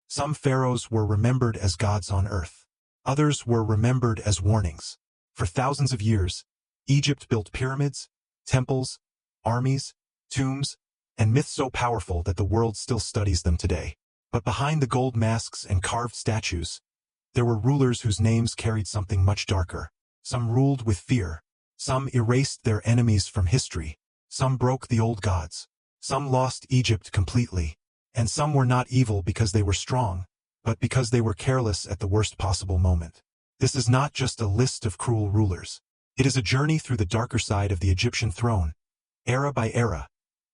Some pharaohs were remembered as gods on earth. Others were remembered as warnings. For thousands of years, Egypt built pyramids, temples, armies, tombs, and myths so powerful that the world still studies them today. But behind the gold masks and carved statues, there were rulers whose names carried something much darker. Some ruled with fear. Some erased their enemies from history. Some broke the old gods. Some lost Egypt completely. And some were not evil because they were strong, but because they were careless at the worst possible moment. This is not just a list of cruel rulers. It is a journey through the darker side of the Egyptian throne, era by era,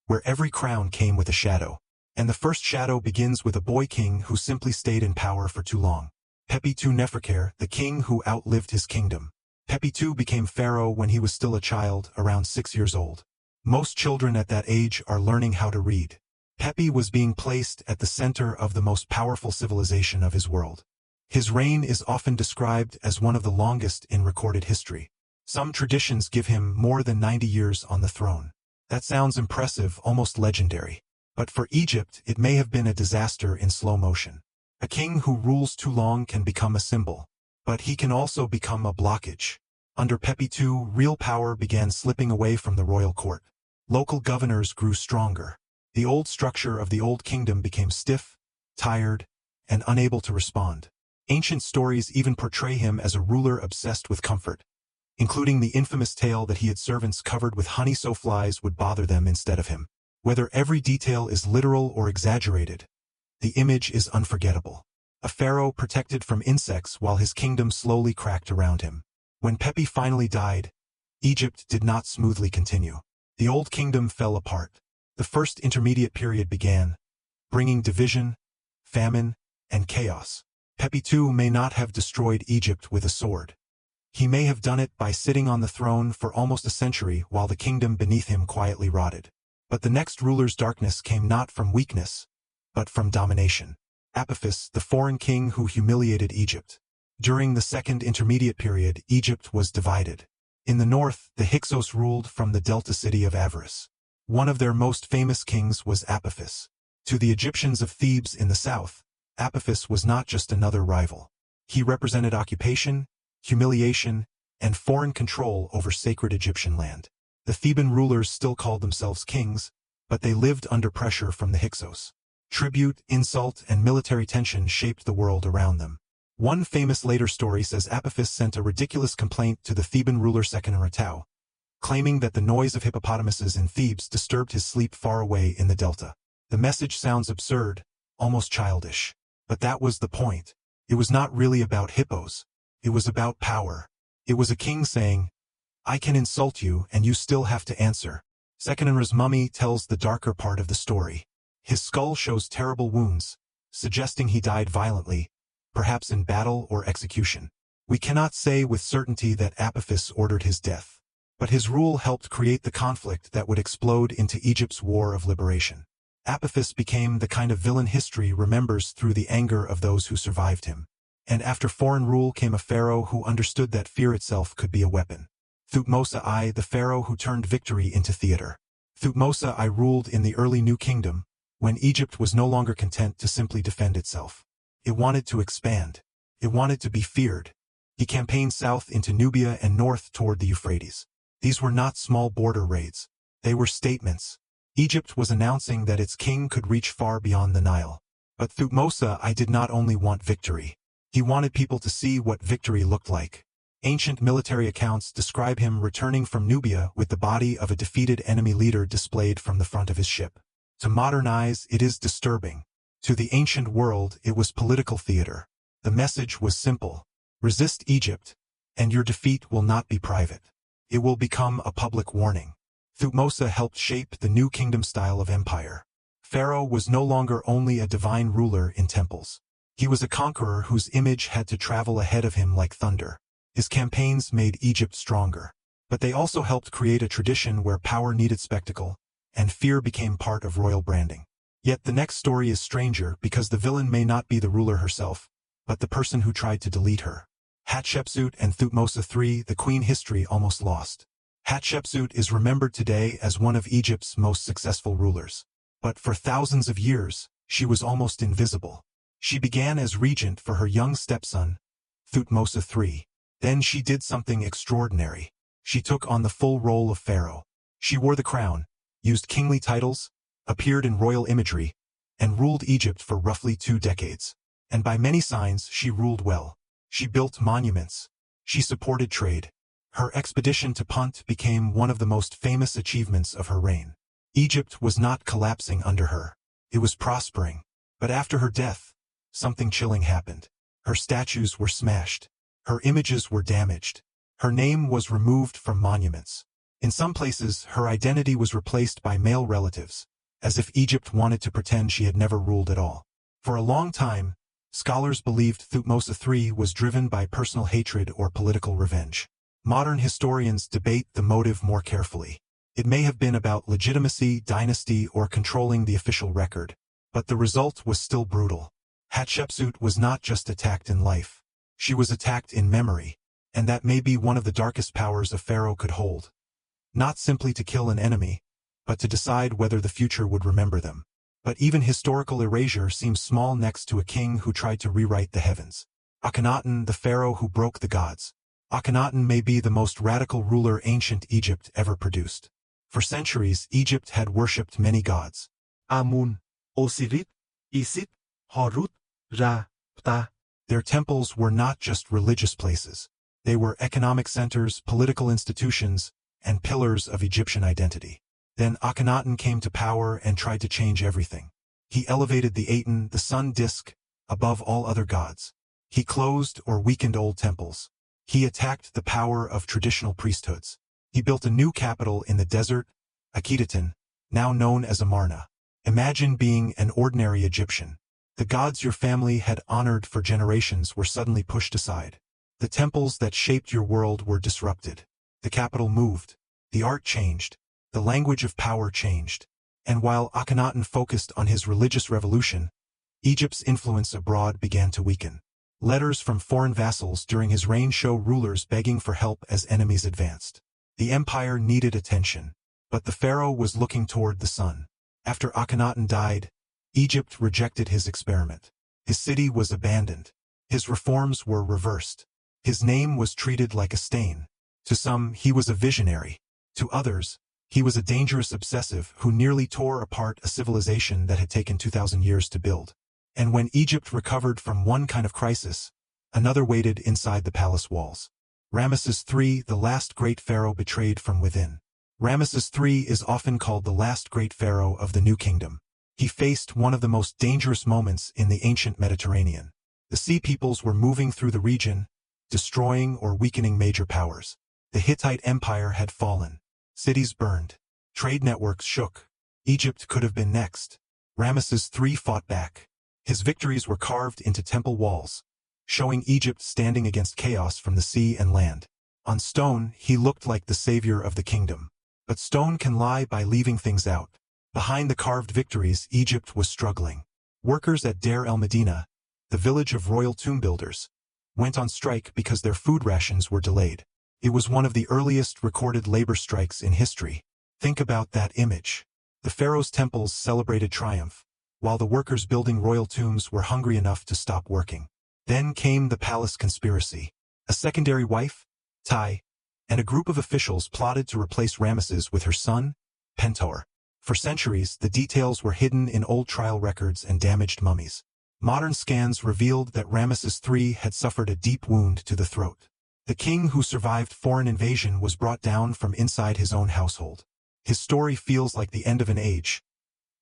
where every crown came with a shadow. And the first shadow begins with a boy king who simply stayed in power for too long. Pepi II Neferker, the king who outlived his kingdom. Pepi II became pharaoh when he was still a child, around 6 years old. Most children at that age are learning how to read. Pepi was being placed at the center of the most powerful civilization of his world. His reign is often described as one of the longest in recorded history. Some traditions give him more than 90 years on the throne. That sounds impressive, almost legendary. But for Egypt, it may have been a disaster in slow motion. A king who rules too long can become a symbol, but he can also become a blockage. Under Pepi II, real power began slipping away from the royal court. Local governors grew stronger. The old structure of the old kingdom became stiff, tired, and unable to respond. Ancient stories even portray him as a ruler obsessed with comfort, including the infamous tale that he had servants covered with honey so flies would bother them instead of him. Whether every detail is literal or exaggerated, the image is unforgettable. A pharaoh protected from insects while his kingdom slowly cracked around him. When Pepi finally died, Egypt did not smoothly continue. The old kingdom fell apart. The first intermediate period began, bringing division, famine, and chaos. Pepi II may not have destroyed Egypt with a sword. He may have done it by sitting on the throne for almost a century while the kingdom beneath him quietly rotted. But the next ruler's darkness came not from weakness, but from domination. Apophis, the foreign king who humiliated Egypt. During the second intermediate period, Egypt was divided. In the north, the Hyksos ruled from the delta city of Avaris. One of their most famous kings was Apophis. To the Egyptians of Thebes in the south, Apophis was not just another rival. He represented occupation, humiliation, and foreign control over sacred Egyptian land. The Theban rulers still called themselves kings, but they lived under pressure from the Hyksos. Tribute, insult, and military tension shaped the world around them. One famous later story says Apophis sent a ridiculous complaint to the Theban ruler Akhenaten, claiming that the noise of hippopotamuses in Thebes disturbed his sleep far away in the delta. The message sounds absurd, almost childish. But that was the point. It was not really about hippos. It was about power. It was a king saying, "I can insult you and you still have to answer." Akhenaten's mummy tells the darker part of the story. His skull shows terrible wounds, suggesting he died violently, perhaps in battle or execution. We cannot say with certainty that Apophis ordered his death, but his rule helped create the conflict that would explode into Egypt's war of liberation. Apophis became the kind of villain history remembers through the anger of those who survived him. And after foreign rule came a pharaoh who understood that fear itself could be a weapon. Thutmose I, the pharaoh who turned victory into theater. Thutmose I ruled in the early New Kingdom, when Egypt was no longer content to simply defend itself. It wanted to expand. It wanted to be feared. He campaigned south into Nubia and north toward the Euphrates. These were not small border raids. They were statements. Egypt was announcing that its king could reach far beyond the Nile. But Thutmose I did not only want victory. He wanted people to see what victory looked like. Ancient military accounts describe him returning from Nubia with the body of a defeated enemy leader displayed from the front of his ship. To modern eyes, it is disturbing. To the ancient world, it was political theater. The message was simple. Resist Egypt, and your defeat will not be private. It will become a public warning. Thutmose helped shape the new kingdom style of empire. Pharaoh was no longer only a divine ruler in temples. He was a conqueror whose image had to travel ahead of him like thunder. His campaigns made Egypt stronger. But they also helped create a tradition where power needed spectacle, and fear became part of royal branding. Yet the next story is stranger because the villain may not be the ruler herself, but the person who tried to delete her. Hatshepsut and Thutmose III, the queen history almost lost. Hatshepsut is remembered today as one of Egypt's most successful rulers. But for thousands of years, she was almost invisible. She began as regent for her young stepson, Thutmose III. Then she did something extraordinary. She took on the full role of pharaoh. She wore the crown, used kingly titles, appeared in royal imagery, and ruled Egypt for roughly 2 decades. And by many signs she ruled well. She built monuments. She supported trade. Her expedition to Punt became one of the most famous achievements of her reign. Egypt was not collapsing under her. It was prospering. But after her death, something chilling happened. Her statues were smashed. Her images were damaged. Her name was removed from monuments. In some places, her identity was replaced by male relatives, as if Egypt wanted to pretend she had never ruled at all. For a long time, scholars believed Thutmose III was driven by personal hatred or political revenge. Modern historians debate the motive more carefully. It may have been about legitimacy, dynasty, or controlling the official record, but the result was still brutal. Hatshepsut was not just attacked in life. She was attacked in memory, and that may be one of the darkest powers a pharaoh could hold. Not simply to kill an enemy, but to decide whether the future would remember them. But even historical erasure seems small next to a king who tried to rewrite the heavens. Akhenaten, the pharaoh who broke the gods. Akhenaten may be the most radical ruler ancient Egypt ever produced. For centuries, Egypt had worshipped many gods. Amun, Osirit, Isit, Horut, Ra, Ptah. Their temples were not just religious places. They were economic centers, political institutions, and pillars of Egyptian identity. Then Akhenaten came to power and tried to change everything. He elevated the Aten, the sun disk, above all other gods. He closed or weakened old temples. He attacked the power of traditional priesthoods. He built a new capital in the desert, Akhenaten, now known as Amarna. Imagine being an ordinary Egyptian. The gods your family had honored for generations were suddenly pushed aside. The temples that shaped your world were disrupted. The capital moved. The art changed. The language of power changed. And while Akhenaten focused on his religious revolution, Egypt's influence abroad began to weaken. Letters from foreign vassals during his reign show rulers begging for help as enemies advanced. The empire needed attention, but the pharaoh was looking toward the sun. After Akhenaten died, Egypt rejected his experiment. His city was abandoned. His reforms were reversed. His name was treated like a stain. To some, he was a visionary. To others, he was a dangerous obsessive who nearly tore apart a civilization that had taken 2,000 years to build. And when Egypt recovered from one kind of crisis, another waited inside the palace walls. Ramesses III, the last great pharaoh betrayed from within. Ramesses III is often called the last great pharaoh of the New Kingdom. He faced one of the most dangerous moments in the ancient Mediterranean. The sea peoples were moving through the region, destroying or weakening major powers. The Hittite Empire had fallen. Cities burned. Trade networks shook. Egypt could have been next. Ramesses III fought back. His victories were carved into temple walls, showing Egypt standing against chaos from the sea and land. On stone, he looked like the savior of the kingdom. But stone can lie by leaving things out. Behind the carved victories, Egypt was struggling. Workers at Deir el-Medina, the village of royal tomb builders, went on strike because their food rations were delayed. It was one of the earliest recorded labor strikes in history. Think about that image. The pharaoh's temples celebrated triumph, while the workers building royal tombs were hungry enough to stop working. Then came the palace conspiracy. A secondary wife, Tai, and a group of officials plotted to replace Ramesses with her son, Pentuer. For centuries, the details were hidden in old trial records and damaged mummies. Modern scans revealed that Ramesses III had suffered a deep wound to the throat. The king who survived foreign invasion was brought down from inside his own household. His story feels like the end of an age.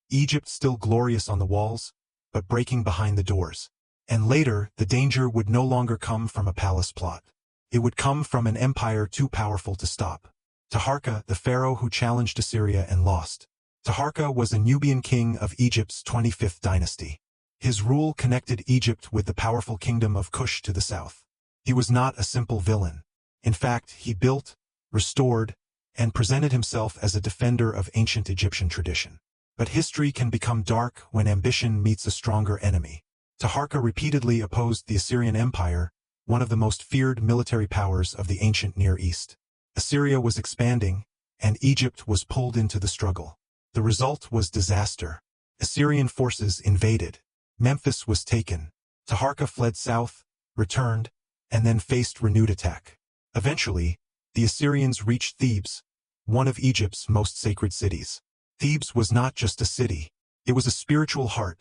Egypt still glorious on the walls, but breaking behind the doors. And later, the danger would no longer come from a palace plot. It would come from an empire too powerful to stop. Taharqa, the pharaoh who challenged Assyria and lost. Taharqa was a Nubian king of Egypt's 25th dynasty. His rule connected Egypt with the powerful kingdom of Kush to the south. He was not a simple villain. In fact, he built, restored, and presented himself as a defender of ancient Egyptian tradition. But history can become dark when ambition meets a stronger enemy. Taharqa repeatedly opposed the Assyrian Empire, one of the most feared military powers of the ancient Near East. Assyria was expanding, and Egypt was pulled into the struggle. The result was disaster. Assyrian forces invaded. Memphis was taken. Taharqa fled south, returned, and then faced renewed attack. Eventually, the Assyrians reached Thebes, one of Egypt's most sacred cities. Thebes was not just a city. It was a spiritual heart,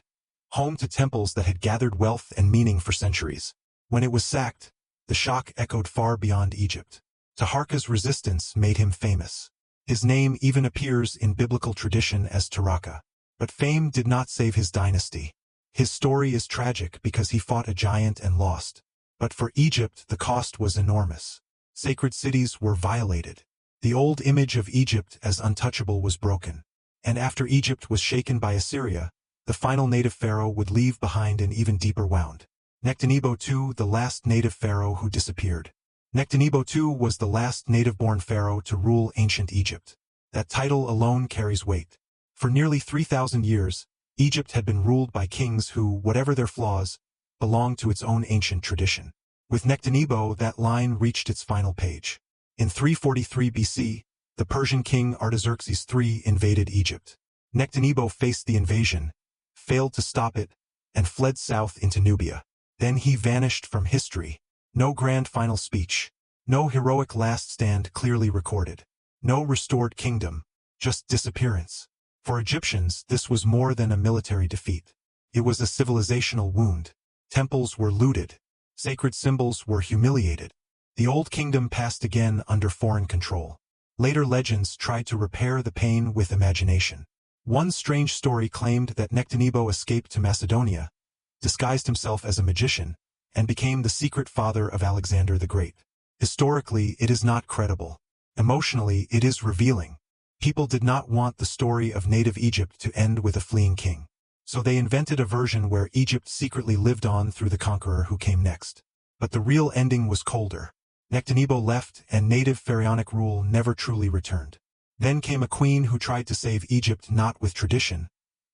home to temples that had gathered wealth and meaning for centuries. When it was sacked, the shock echoed far beyond Egypt. Taharqa's resistance made him famous. His name even appears in biblical tradition as Taharqa. But fame did not save his dynasty. His story is tragic because he fought a giant and lost. But for Egypt, the cost was enormous. Sacred cities were violated. The old image of Egypt as untouchable was broken. And after Egypt was shaken by Assyria, the final native pharaoh would leave behind an even deeper wound. Nectanebo II, the last native pharaoh who disappeared. Nectanebo II was the last native-born pharaoh to rule ancient Egypt. That title alone carries weight. For nearly 3,000 years, Egypt had been ruled by kings who, whatever their flaws, belonged to its own ancient tradition. With Nectanebo, that line reached its final page. In 343 BC, the Persian king Artaxerxes III invaded Egypt. Nectanebo faced the invasion, failed to stop it, and fled south into Nubia. Then he vanished from history. No grand final speech. No heroic last stand clearly recorded. No restored kingdom. Just disappearance. For Egyptians, this was more than a military defeat. It was a civilizational wound. Temples were looted. Sacred symbols were humiliated. The old kingdom passed again under foreign control. Later legends tried to repair the pain with imagination. One strange story claimed that Nectanebo escaped to Macedonia, disguised himself as a magician, and became the secret father of Alexander the Great. Historically, it is not credible. Emotionally, it is revealing. People did not want the story of native Egypt to end with a fleeing king. So they invented a version where Egypt secretly lived on through the conqueror who came next. But the real ending was colder. Nectanebo left, and native pharaonic rule never truly returned. Then came a queen who tried to save Egypt not with tradition,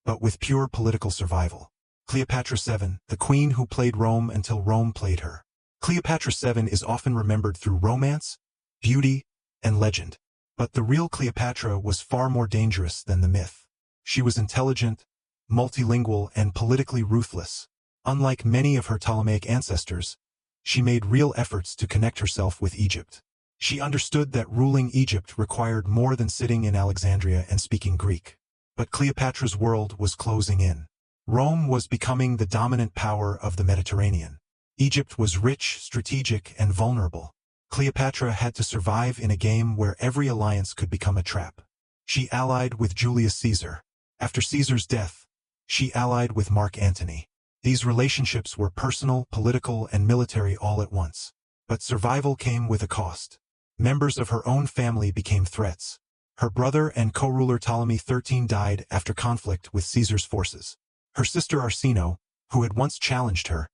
but with pure political survival. Cleopatra VII, the queen who played Rome until Rome played her. Cleopatra VII is often remembered through romance, beauty, and legend. But the real Cleopatra was far more dangerous than the myth. She was intelligent, multilingual, and politically ruthless. Unlike many of her Ptolemaic ancestors, she made real efforts to connect herself with Egypt. She understood that ruling Egypt required more than sitting in Alexandria and speaking Greek. But Cleopatra's world was closing in. Rome was becoming the dominant power of the Mediterranean. Egypt was rich, strategic, and vulnerable. Cleopatra had to survive in a game where every alliance could become a trap. She allied with Julius Caesar. After Caesar's death, she allied with Mark Antony. These relationships were personal, political, and military all at once. But survival came with a cost. Members of her own family became threats. Her brother and co-ruler Ptolemy XIII died after conflict with Caesar's forces. Her sister Arsinoe, who had once challenged her,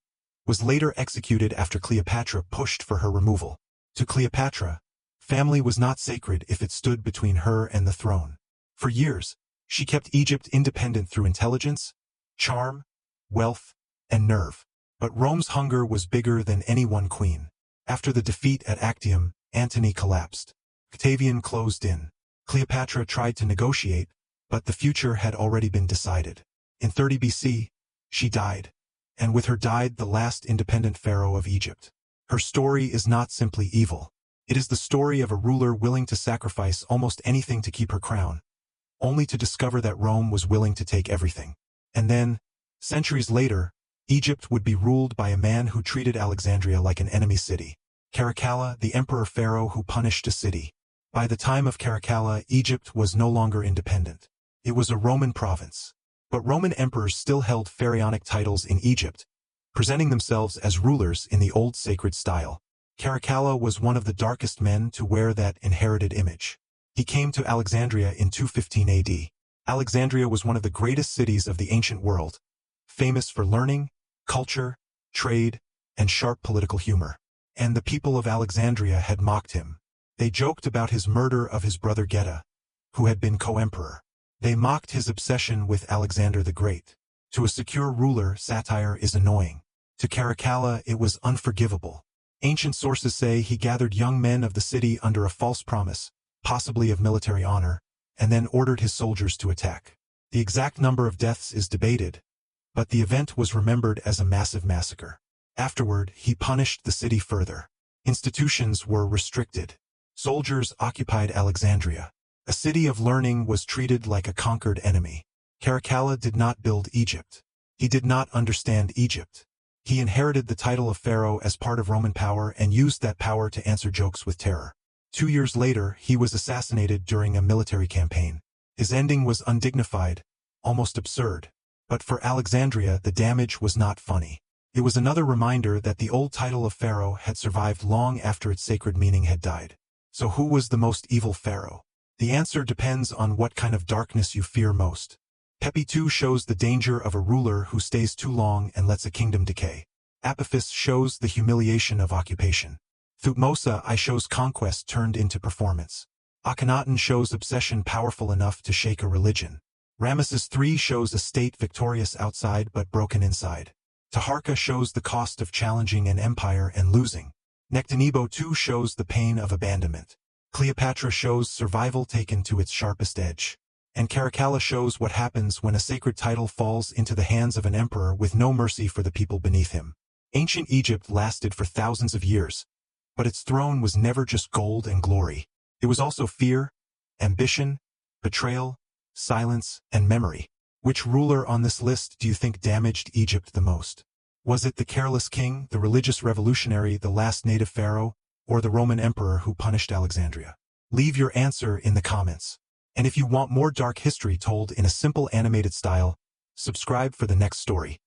was later executed after Cleopatra pushed for her removal. To Cleopatra, family was not sacred if it stood between her and the throne. For years, she kept Egypt independent through intelligence, charm, wealth, and nerve. But Rome's hunger was bigger than any one queen. After the defeat at Actium, Antony collapsed. Octavian closed in. Cleopatra tried to negotiate, but the future had already been decided. In 30 BC, she died. And with her died the last independent pharaoh of Egypt. Her story is not simply evil. It is the story of a ruler willing to sacrifice almost anything to keep her crown, only to discover that Rome was willing to take everything. And then, centuries later, Egypt would be ruled by a man who treated Alexandria like an enemy city. Caracalla, the emperor pharaoh who punished a city. By the time of Caracalla, Egypt was no longer independent. It was a Roman province. But Roman emperors still held pharaonic titles in Egypt, presenting themselves as rulers in the old sacred style. Caracalla was one of the darkest men to wear that inherited image. He came to Alexandria in 215 AD. Alexandria was one of the greatest cities of the ancient world, famous for learning, culture, trade, and sharp political humor. And the people of Alexandria had mocked him. They joked about his murder of his brother Geta, who had been co-emperor. They mocked his obsession with Alexander the Great. To a secure ruler, satire is annoying. To Caracalla, it was unforgivable. Ancient sources say he gathered young men of the city under a false promise, possibly of military honor, and then ordered his soldiers to attack. The exact number of deaths is debated, but the event was remembered as a massive massacre. Afterward, he punished the city further. Institutions were restricted. Soldiers occupied Alexandria. A city of learning was treated like a conquered enemy. Caracalla did not build Egypt. He did not understand Egypt. He inherited the title of pharaoh as part of Roman power and used that power to answer jokes with terror. 2 years later, he was assassinated during a military campaign. His ending was undignified, almost absurd. But for Alexandria, the damage was not funny. It was another reminder that the old title of pharaoh had survived long after its sacred meaning had died. So who was the most evil pharaoh? The answer depends on what kind of darkness you fear most. Pepi II shows the danger of a ruler who stays too long and lets a kingdom decay. Apophis shows the humiliation of occupation. Thutmose I shows conquest turned into performance. Akhenaten shows obsession powerful enough to shake a religion. Ramesses III shows a state victorious outside but broken inside. Taharqa shows the cost of challenging an empire and losing. Nectanebo II shows the pain of abandonment. Cleopatra shows survival taken to its sharpest edge. And Caracalla shows what happens when a sacred title falls into the hands of an emperor with no mercy for the people beneath him. Ancient Egypt lasted for thousands of years, but its throne was never just gold and glory. It was also fear, ambition, betrayal, silence, and memory. Which ruler on this list do you think damaged Egypt the most? Was it the careless king, the religious revolutionary, the last native pharaoh, or the Roman emperor who punished Alexandria? Leave your answer in the comments. And if you want more dark history told in a simple animated style, subscribe for the next story.